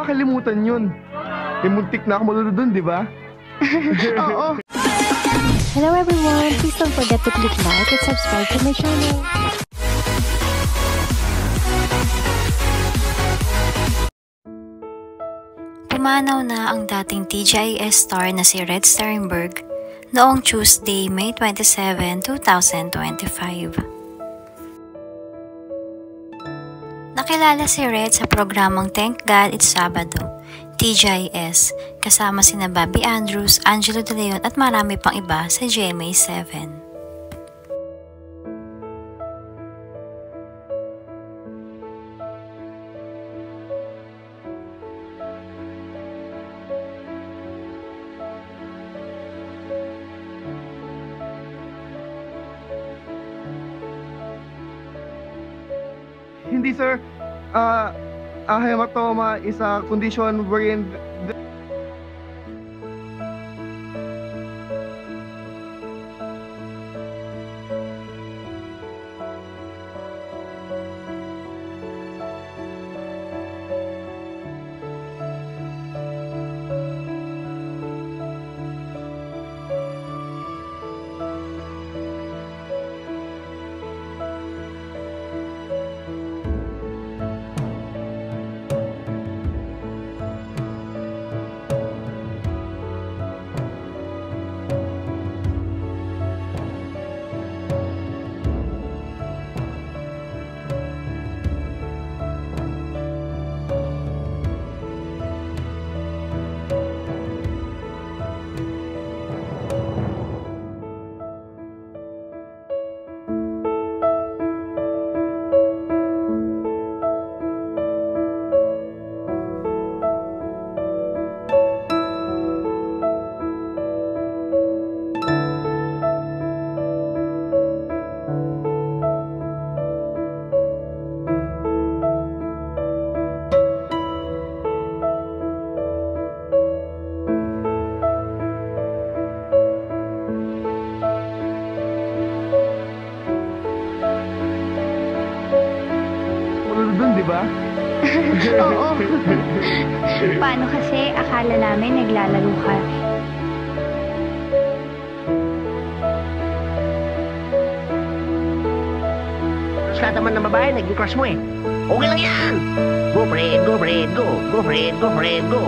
makakalimutan yun? Muntik na ako malulod dun, di ba? Oo. Hello everyone! Please don't forget to click like and subscribe to my channel. Pumanaw na ang dating TGIS star na si Red Sternberg noong Tuesday, May 27, 2025. Nakilala si Red sa programang Thank God It's Sabado, TGIS, kasama sina Bobby Andrews, Angelo De Leon at marami pang iba sa GMA7. Hindi sir, hematoma is a condition wherein dun, di ba? Oo. Paano kasi akala namin naglalaro ka? Lahat naman ng babae, naging crush mo eh. Okay lang yan! Go, friend, go, friend, go! Go, friend, go, friend, go!